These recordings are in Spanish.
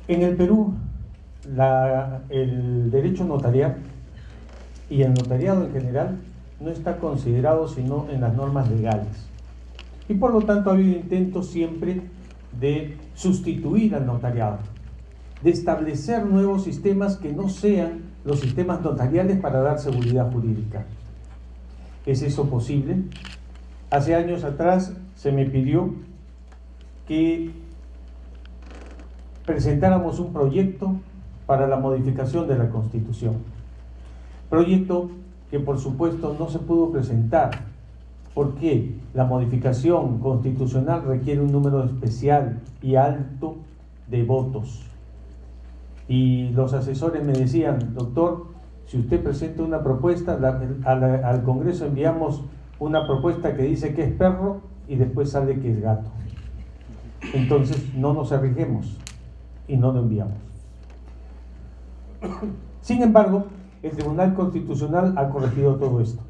En el Perú, el derecho notarial y el notariado en general no está considerado sino en las normas legales. Y por lo tanto ha habido intentos siempre de sustituir al notariado, de establecer nuevos sistemas que no sean los sistemas notariales para dar seguridad jurídica. ¿Es eso posible? Hace años atrás se me pidió que presentáramos un proyecto para la modificación de la Constitución. Proyecto que por supuesto no se pudo presentar porque la modificación constitucional requiere un número especial y alto de votos. Y los asesores me decían: doctor, si usted presenta una propuesta, al Congreso enviamos una propuesta que dice que es perro y después sale que es gato. Entonces no nos arriesguemos y no lo enviamos. Sin embargo, el Tribunal Constitucional ha corregido todo esto.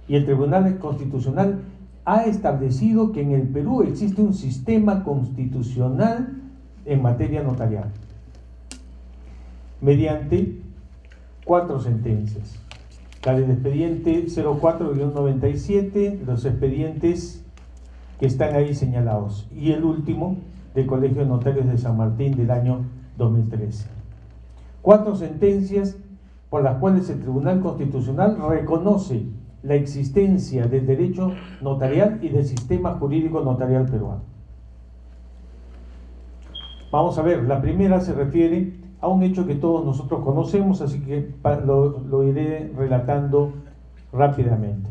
Y el Tribunal Constitucional ha establecido que en el Perú existe un sistema constitucional en materia notarial, mediante 4 sentencias. La del expediente 04-97, los expedientes que están ahí señalados, y el último del Colegio de Notarios de San Martín del año 2013. 4 sentencias por las cuales el Tribunal Constitucional reconoce la existencia del derecho notarial y del sistema jurídico notarial peruano. Vamos a ver, la primera se refiere a un hecho que todos nosotros conocemos, así que lo iré relatando rápidamente.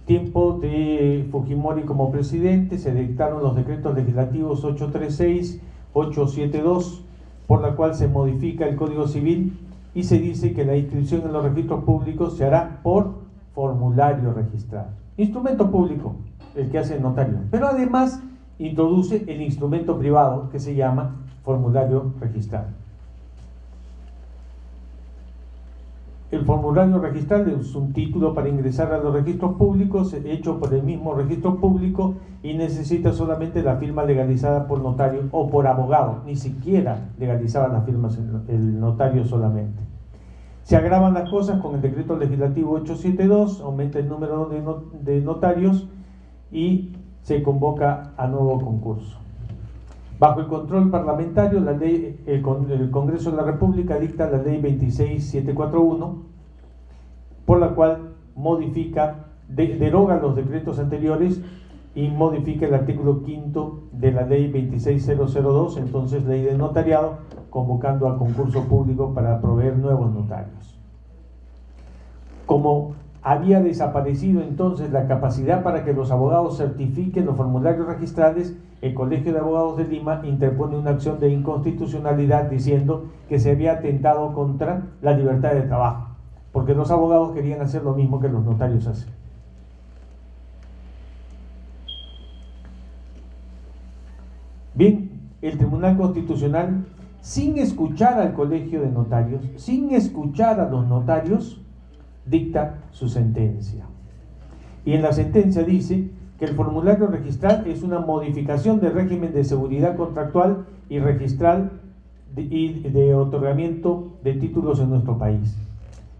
Tiempo de Fujimori como presidente, se dictaron los decretos legislativos 836, 872, por la cual se modifica el Código Civil y se dice que la inscripción en los registros públicos se hará por formulario registral. Instrumento público, el que hace el notario, pero además introduce el instrumento privado que se llama formulario registral. El formulario registral es un título para ingresar a los registros públicos hecho por el mismo registro público y necesita solamente la firma legalizada por notario o por abogado, ni siquiera legalizaba las firmas el notario solamente. Se agravan las cosas con el decreto legislativo 872, aumenta el número de notarios y se convoca a nuevo concurso. Bajo el control parlamentario, el Congreso de la República dicta la ley 26741, por la cual deroga los decretos anteriores y modifica el artículo 5 de la ley 26002, entonces ley del notariado, convocando a concurso público para proveer nuevos notarios. Como había desaparecido entonces la capacidad para que los abogados certifiquen los formularios registrales, el Colegio de Abogados de Lima interpone una acción de inconstitucionalidad diciendo que se había atentado contra la libertad de trabajo, porque los abogados querían hacer lo mismo que los notarios hacen. Bien, el Tribunal Constitucional, sin escuchar al Colegio de Notarios, sin escuchar a los notarios, dicta su sentencia. Y en la sentencia dice que el formulario registral es una modificación del régimen de seguridad contractual y registral y de otorgamiento de títulos en nuestro país.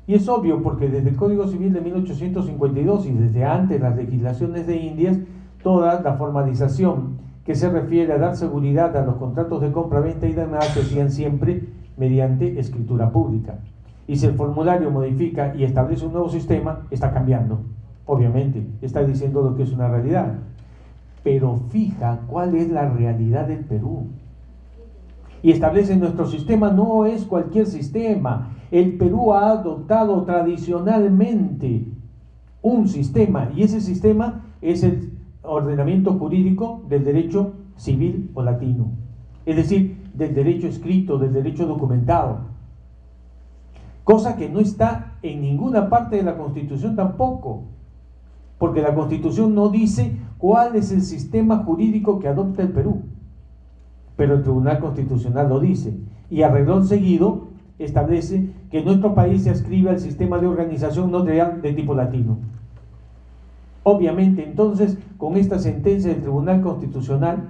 Y es obvio porque desde el Código Civil de 1852 y desde antes las legislaciones de Indias, toda la formalización que se refiere a dar seguridad a los contratos de compra, venta y demás se hacían siempre mediante escritura pública. Y si el formulario modifica y establece un nuevo sistema, está cambiando. Obviamente, está diciendo lo que es una realidad. Pero fija cuál es la realidad del Perú. Y establece nuestro sistema, no es cualquier sistema. El Perú ha adoptado tradicionalmente un sistema, y ese sistema es el ordenamiento jurídico del derecho civil o latino. Es decir, del derecho escrito, del derecho documentado. Cosa que no está en ninguna parte de la Constitución tampoco, porque la Constitución no dice cuál es el sistema jurídico que adopta el Perú, pero el Tribunal Constitucional lo dice, y a renglón seguido establece que nuestro país se adscribe al sistema de organización notarial de tipo latino. Obviamente, entonces, con esta sentencia del Tribunal Constitucional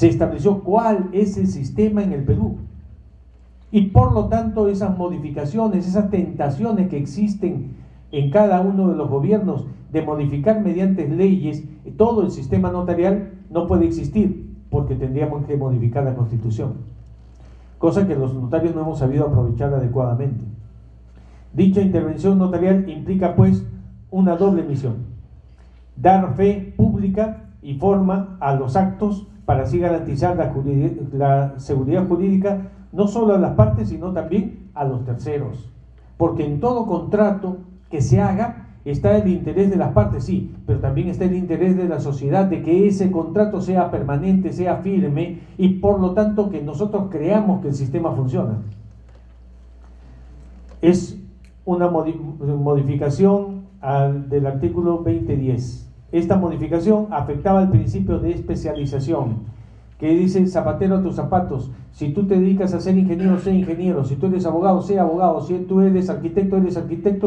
Se estableció cuál es el sistema en el Perú. Y por lo tanto esas modificaciones, esas tentaciones que existen en cada uno de los gobiernos de modificar mediante leyes todo el sistema notarial no puede existir, porque tendríamos que modificar la Constitución, cosa que los notarios no hemos sabido aprovechar adecuadamente. Dicha intervención notarial implica pues una doble misión: dar fe pública y forma a los actos para así garantizar la seguridad jurídica no solo a las partes, sino también a los terceros, porque en todo contrato que se haga está el interés de las partes, sí, pero también está el interés de la sociedad, de que ese contrato sea permanente, sea firme, y por lo tanto que nosotros creamos que el sistema funciona. Es una modificación del artículo 2010. Esta modificación afectaba el principio de especialización, que dice: zapatero a tus zapatos. Si tú te dedicas a ser ingeniero, sé ingeniero. Si tú eres abogado, sé abogado. Si tú eres arquitecto,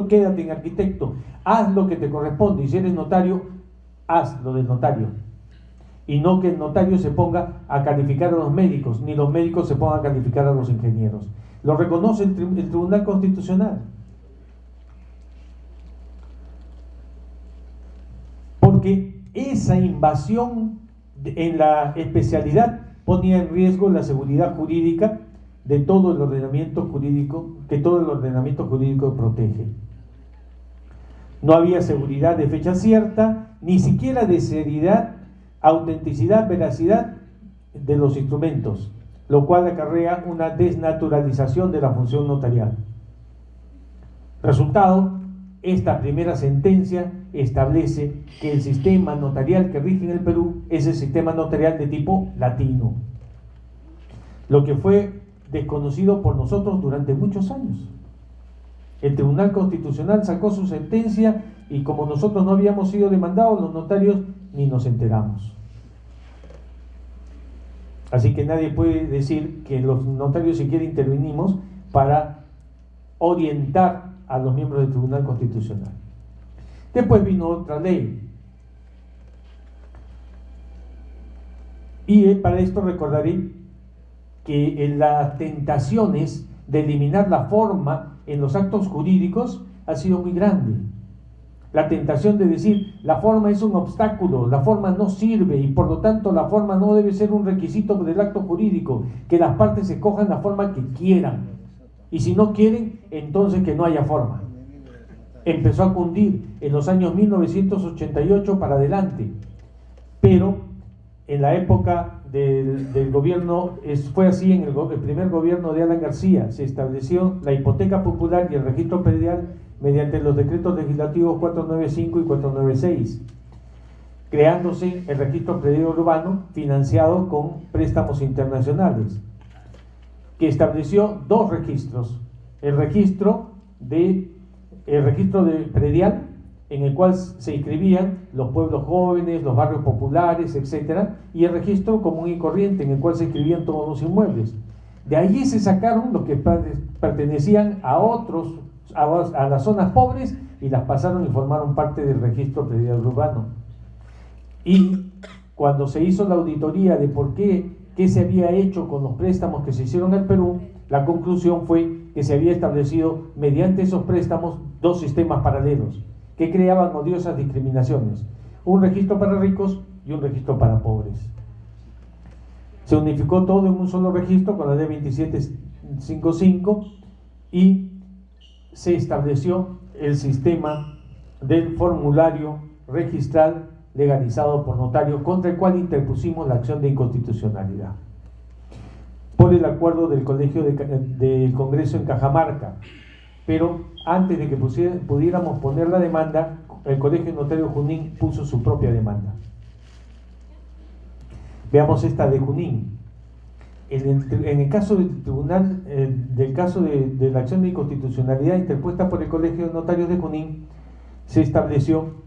quédate en arquitecto. Haz lo que te corresponde. Y si eres notario, haz lo del notario. Y no que el notario se ponga a calificar a los médicos, ni los médicos se pongan a calificar a los ingenieros. Lo reconoce el Tribunal Constitucional. Porque esa invasión en la especialidad ponía en riesgo la seguridad jurídica de todo el ordenamiento jurídico, que todo el ordenamiento jurídico protege. No había seguridad de fecha cierta, ni siquiera de seriedad, autenticidad, veracidad de los instrumentos, lo cual acarrea una desnaturalización de la función notarial. Resultado: esta primera sentencia establece que el sistema notarial que rige en el Perú es el sistema notarial de tipo latino, lo que fue desconocido por nosotros durante muchos años. El Tribunal Constitucional sacó su sentencia y como nosotros no habíamos sido demandados, los notarios ni nos enteramos. Así que nadie puede decir que los notarios siquiera intervinimos para orientar a los miembros del Tribunal Constitucional. Después vino otra ley, y para esto recordaré que en las tentaciones de eliminar la forma en los actos jurídicos ha sido muy grande. La tentación de decir: la forma es un obstáculo, la forma no sirve y por lo tanto la forma no debe ser un requisito del acto jurídico, que las partes escojan la forma que quieran, y si no quieren, entonces que no haya forma. Empezó a cundir en los años 1988 para adelante, pero en la época del gobierno, fue así en el primer gobierno de Alan García, se estableció la hipoteca popular y el registro predial mediante los decretos legislativos 495 y 496, creándose el registro predial urbano financiado con préstamos internacionales, que estableció dos registros: el registro de predial, en el cual se inscribían los pueblos jóvenes, los barrios populares, etcétera, y el registro común y corriente, en el cual se inscribían todos los inmuebles. De allí se sacaron los que pertenecían a otros, a las zonas pobres, y las pasaron y formaron parte del registro predial urbano. Y cuando se hizo la auditoría de por qué se había hecho con los préstamos que se hicieron al Perú, la conclusión fue que se había establecido mediante esos préstamos dos sistemas paralelos que creaban odiosas discriminaciones: un registro para ricos y un registro para pobres. Se unificó todo en un solo registro con la ley 2755 y se estableció el sistema del formulario registral legalizado por notario, contra el cual interpusimos la acción de inconstitucionalidad por el acuerdo del Colegio del Congreso en Cajamarca. Pero antes de que pudiéramos poner la demanda, el Colegio Notario Junín puso su propia demanda. Veamos esta de Junín. En el caso del tribunal, del caso de la acción de inconstitucionalidad interpuesta por el Colegio de Notarios de Junín, se estableció,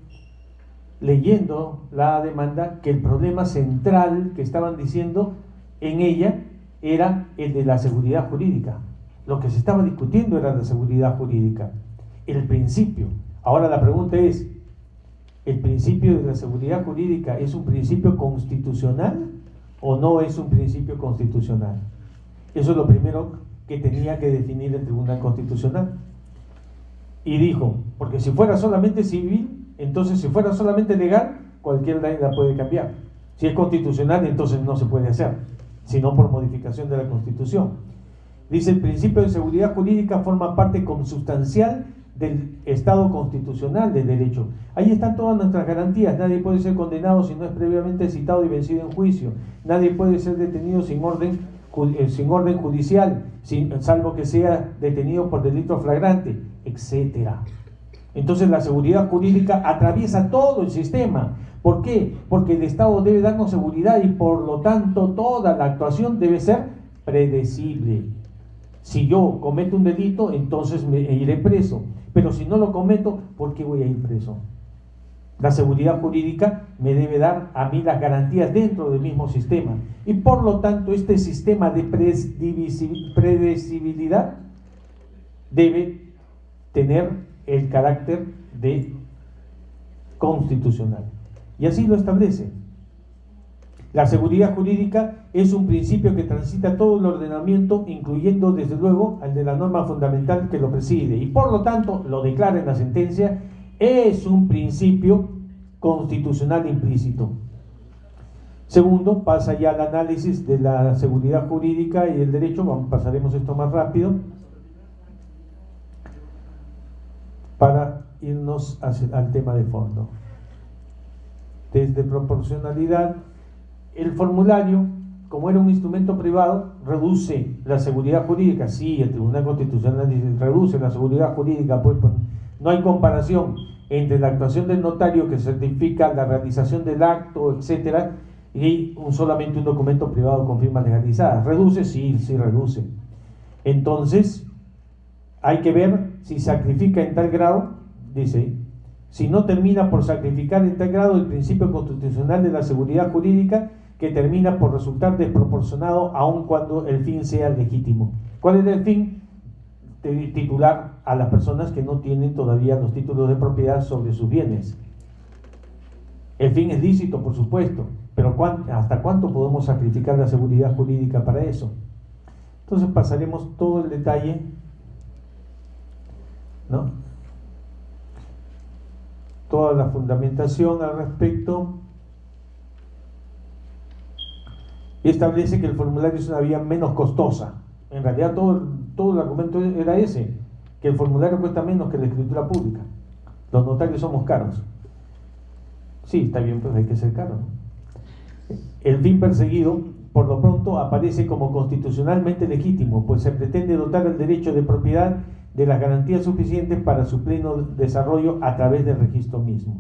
leyendo la demanda, que el problema central que estaban diciendo en ella era el de la seguridad jurídica. Lo que se estaba discutiendo era la seguridad jurídica, el principio. Ahora la pregunta es: ¿el principio de la seguridad jurídica es un principio constitucional o no es un principio constitucional. Eso es lo primero que tenía que definir el Tribunal Constitucional. Y dijo, porque si fuera solamente civil, entonces si fuera solamente legal, cualquier ley la puede cambiar. Si es constitucional, entonces no se puede hacer, sino por modificación de la Constitución. Dice, el principio de seguridad jurídica forma parte consustancial del Estado constitucional de derecho. Ahí están todas nuestras garantías. Nadie puede ser condenado si no es previamente citado y vencido en juicio. Nadie puede ser detenido sin orden judicial, salvo que sea detenido por delito flagrante, etcétera. Entonces la seguridad jurídica atraviesa todo el sistema. ¿Por qué? Porque el Estado debe darnos seguridad y por lo tanto toda la actuación debe ser predecible. Si yo cometo un delito, entonces me iré preso. Pero si no lo cometo, ¿por qué voy a ir preso? La seguridad jurídica me debe dar a mí las garantías dentro del mismo sistema. Y por lo tanto, este sistema de predecibilidad debe tener el carácter de constitucional. Y así lo establece. La seguridad jurídica es un principio que transita todo el ordenamiento, incluyendo desde luego al de la norma fundamental que lo preside. Y por lo tanto, lo declara en la sentencia, es un principio constitucional implícito. Segundo, pasa ya al análisis de la seguridad jurídica y el derecho. Pasaremos esto más rápido para irnos al tema de fondo. Desde proporcionalidad, el formulario, como era un instrumento privado, reduce la seguridad jurídica. Sí, el Tribunal Constitucional dice, reduce la seguridad jurídica, pues no hay comparación entre la actuación del notario que certifica la realización del acto, etcétera, y solamente un documento privado con firma legalizada. ¿Reduce? Sí, sí reduce. Entonces, hay que ver si sacrifica en tal grado, dice, si no termina por sacrificar en tal grado el principio constitucional de la seguridad jurídica, que termina por resultar desproporcionado aun cuando el fin sea legítimo. ¿Cuál es el fin? Titular a las personas que no tienen todavía los títulos de propiedad sobre sus bienes. El fin es lícito, por supuesto, pero ¿hasta cuánto podemos sacrificar la seguridad jurídica para eso? Entonces pasaremos todo el detalle, ¿no? Toda la fundamentación al respecto. Y establece que el formulario es una vía menos costosa. En realidad todo el argumento era ese, que el formulario cuesta menos que la escritura pública. Los notarios somos caros. Sí, está bien, pues hay que ser caro, ¿no? El fin perseguido, por lo pronto, aparece como constitucionalmente legítimo, pues se pretende dotar al derecho de propiedad de las garantías suficientes para su pleno desarrollo a través del registro mismo.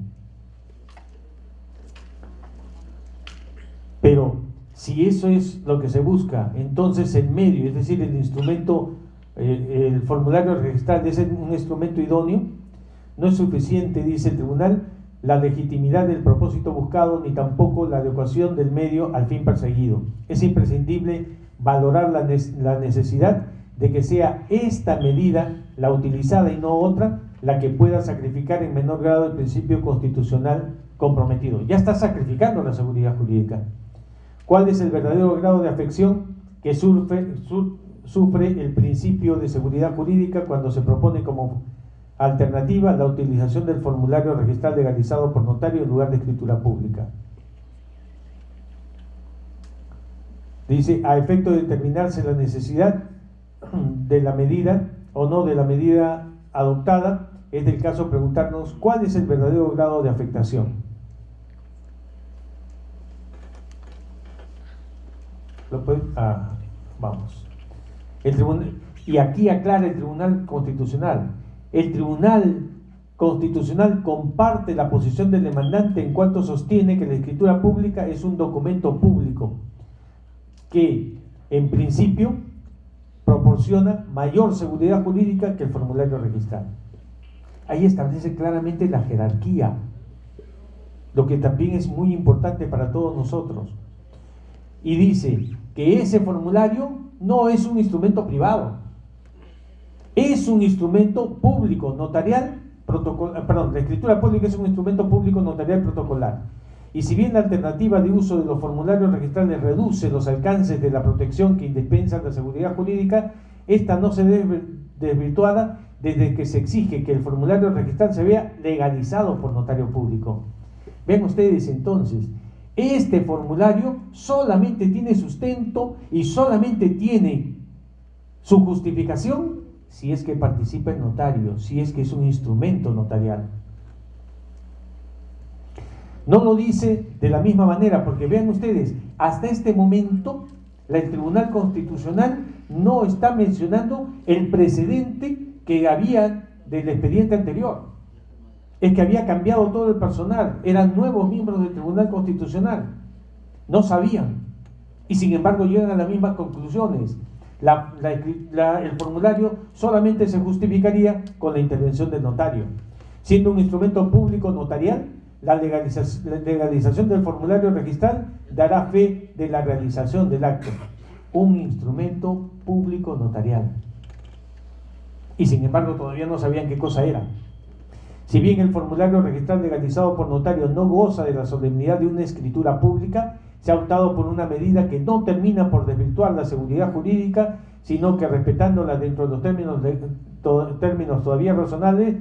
Pero si eso es lo que se busca, entonces el medio, es decir, el instrumento, el formulario registral es un instrumento idóneo, no es suficiente, dice el tribunal, la legitimidad del propósito buscado, ni tampoco la adecuación del medio al fin perseguido. Es imprescindible valorar la necesidad de que sea esta medida, la utilizada y no otra, la que pueda sacrificar en menor grado el principio constitucional comprometido. Ya está sacrificando la seguridad jurídica. ¿Cuál es el verdadero grado de afección que sufre el principio de seguridad jurídica cuando se propone como alternativa la utilización del formulario registral legalizado por notario en lugar de escritura pública? Dice, a efecto de determinarse la necesidad de la medida o no de la medida adoptada, es del caso preguntarnos cuál es el verdadero grado de afectación. Vamos. Y aquí aclara el Tribunal Constitucional. El Tribunal Constitucional comparte la posición del demandante en cuanto sostiene que la escritura pública es un documento público que, en principio, proporciona mayor seguridad jurídica que el formulario registral. Ahí establece claramente la jerarquía, lo que también es muy importante para todos nosotros. Y dice que ese formulario no es un instrumento privado, es un instrumento público, notarial, la escritura pública es un instrumento público, notarial, protocolar. Y si bien la alternativa de uso de los formularios registrales reduce los alcances de la protección que dispensa la seguridad jurídica, esta no se debe desvirtuada desde que se exige que el formulario registral se vea legalizado por notario público. Vean ustedes entonces, este formulario solamente tiene sustento y solamente tiene su justificación si es que participa el notario, si es que es un instrumento notarial. No lo dice de la misma manera, porque vean ustedes, hasta este momento el Tribunal Constitucional no está mencionando el precedente que había del expediente anterior. Es que había cambiado todo el personal, eran nuevos miembros del Tribunal Constitucional, no sabían, y sin embargo llegan a las mismas conclusiones. El formulario solamente se justificaría con la intervención del notario. Siendo un instrumento público notarial, la legalización del formulario registral dará fe de la realización del acto. Un instrumento público notarial. Y sin embargo todavía no sabían qué cosa era. Si bien el formulario registral legalizado por notario no goza de la solemnidad de una escritura pública, se ha optado por una medida que no termina por desvirtuar la seguridad jurídica, sino que respetándola dentro de los términos todavía razonables,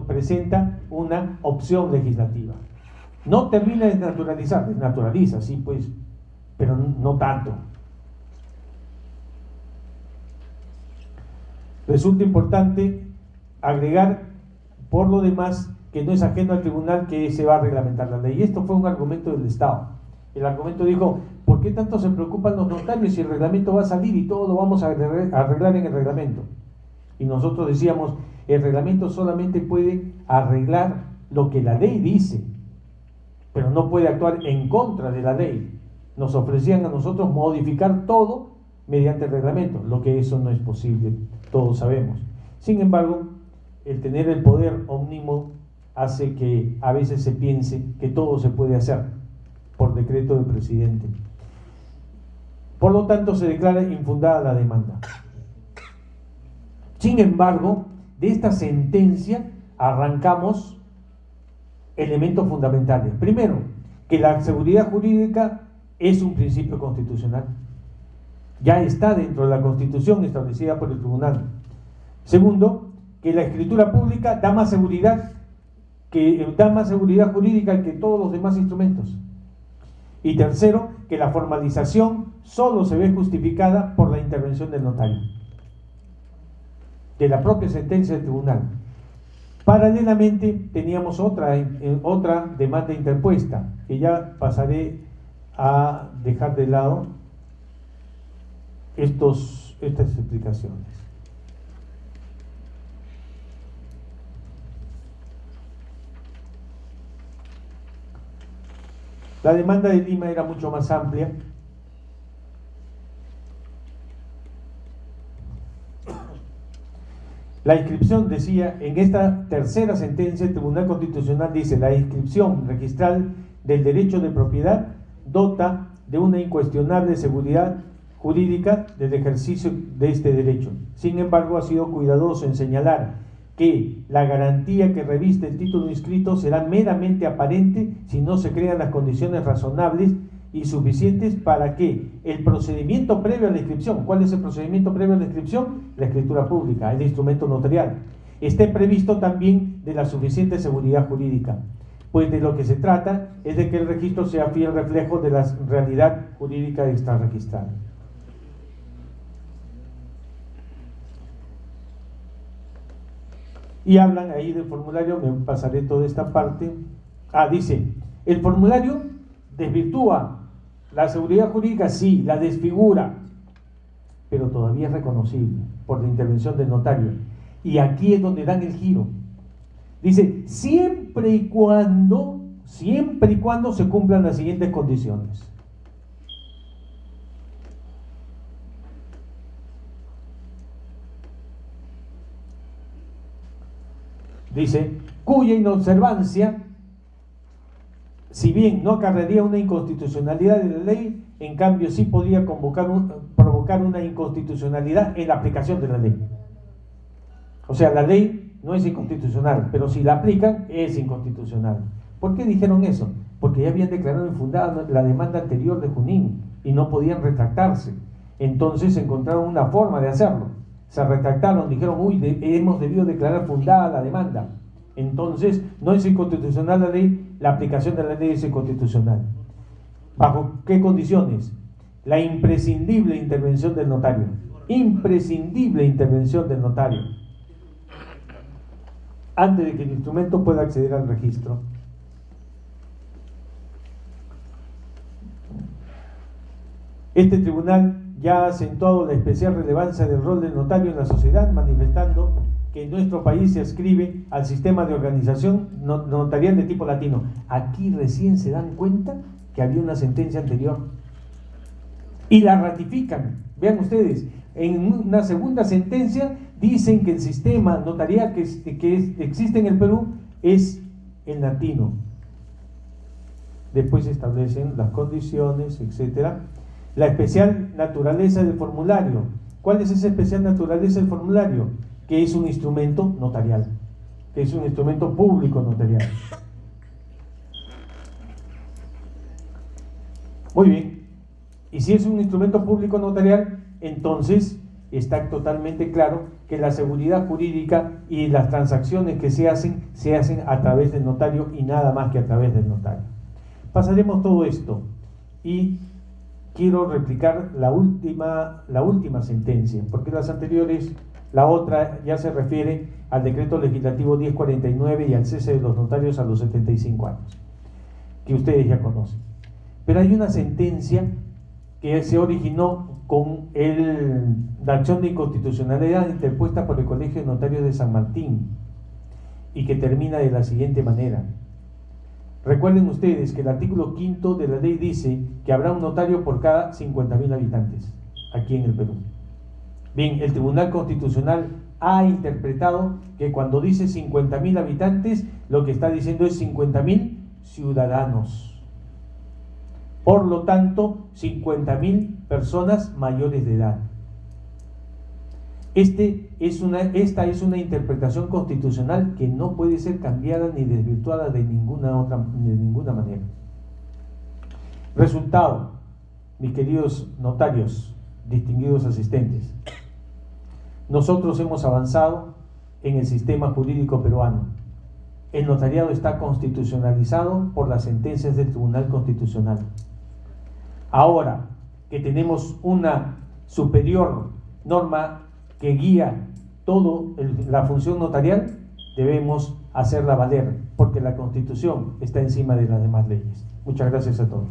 presenta una opción legislativa. No termina de desnaturalizar, desnaturaliza, sí, pues, pero no tanto. Resulta importante agregar, por lo demás, que no es ajeno al tribunal que se va a reglamentar la ley. Y esto fue un argumento del Estado. El argumento dijo, ¿por qué tanto se preocupan los notarios si el reglamento va a salir y todo lo vamos a arreglar en el reglamento? Y nosotros decíamos, el reglamento solamente puede arreglar lo que la ley dice, pero no puede actuar en contra de la ley. Nos ofrecían a nosotros modificar todo mediante el reglamento, lo que eso no es posible, todos sabemos. Sin embargo, el tener el poder ómnimo hace que a veces se piense que todo se puede hacer por decreto del presidente. Por lo tanto, se declara infundada la demanda. Sin embargo, de esta sentencia arrancamos elementos fundamentales. Primero, que la seguridad jurídica es un principio constitucional. Ya está dentro de la Constitución establecida por el tribunal. Segundo, que la escritura pública da más seguridad jurídica que todos los demás instrumentos. Y tercero, que la formalización solo se ve justificada por la intervención del notario, de la propia sentencia del tribunal. Paralelamente teníamos otra demanda interpuesta, que ya pasaré a dejar de lado estas explicaciones. La demanda de Lima era mucho más amplia. La inscripción, decía, en esta tercera sentencia, el Tribunal Constitucional dice, la inscripción registral del derecho de propiedad dota de una incuestionable seguridad jurídica del ejercicio de este derecho. Sin embargo, ha sido cuidadoso en señalar que la garantía que reviste el título inscrito será meramente aparente si no se crean las condiciones razonables y suficientes para que el procedimiento previo a la inscripción, ¿cuál es el procedimiento previo a la inscripción? La escritura pública, el instrumento notarial, esté previsto también de la suficiente seguridad jurídica, pues de lo que se trata es de que el registro sea fiel reflejo de la realidad jurídica extrarregistral. Y hablan ahí del formulario, me pasaré toda esta parte. Dice, el formulario desvirtúa la seguridad jurídica, sí, la desfigura, pero todavía es reconocible por la intervención del notario. Y aquí es donde dan el giro. Dice, siempre y cuando se cumplan las siguientes condiciones. Dice, cuya inobservancia, si bien no acarrearía una inconstitucionalidad de la ley, en cambio sí podría provocar una inconstitucionalidad en la aplicación de la ley. O sea, la ley no es inconstitucional, pero si la aplican es inconstitucional. ¿Por qué dijeron eso? porque ya habían declarado infundada la demanda anterior de Junín y no podían retractarse. Entonces encontraron una forma de hacerlo. Se retractaron, dijeron, uy, hemos debido declarar fundada la demanda. Entonces, no es inconstitucional la ley, la aplicación de la ley es inconstitucional. ¿Bajo qué condiciones? La imprescindible intervención del notario. Imprescindible intervención del notario. Antes de que el instrumento pueda acceder al registro. Este tribunal ya ha acentuado la especial relevancia del rol del notario en la sociedad, manifestando que en nuestro país se adscribe al sistema de organización notarial de tipo latino. Aquí recién se dan cuenta que había una sentencia anterior y la ratifican. Vean ustedes, en una segunda sentencia dicen que el sistema notarial que existe en el Perú es el latino. Después se establecen las condiciones, etcétera. La especial naturaleza del formulario. ¿Cuál es esa especial naturaleza del formulario? Que es un instrumento notarial, que es un instrumento público notarial. Muy bien, y si es un instrumento público notarial, entonces está totalmente claro que la seguridad jurídica y las transacciones que se hacen a través del notario y nada más que a través del notario. Pasaremos todo esto y quiero replicar la última sentencia, porque las anteriores, la otra ya se refiere al decreto legislativo 1049 y al cese de los notarios a los 75 años, que ustedes ya conocen. Pero hay una sentencia que se originó con la acción de inconstitucionalidad interpuesta por el Colegio de Notarios de San Martín y que termina de la siguiente manera. Recuerden ustedes que el artículo 5 de la ley dice que habrá un notario por cada 50.000 habitantes aquí en el Perú. Bien, el Tribunal Constitucional ha interpretado que cuando dice 50.000 habitantes, lo que está diciendo es 50.000 ciudadanos. Por lo tanto, 50.000 personas mayores de edad. Esta es una interpretación constitucional que no puede ser cambiada ni desvirtuada de ninguna manera. Resultado, mis queridos notarios, distinguidos asistentes, nosotros hemos avanzado en el sistema jurídico peruano. El notariado está constitucionalizado por las sentencias del Tribunal Constitucional. Ahora que tenemos una superior norma que guía toda la función notarial, debemos hacerla valer, porque la Constitución está encima de las demás leyes. Muchas gracias a todos.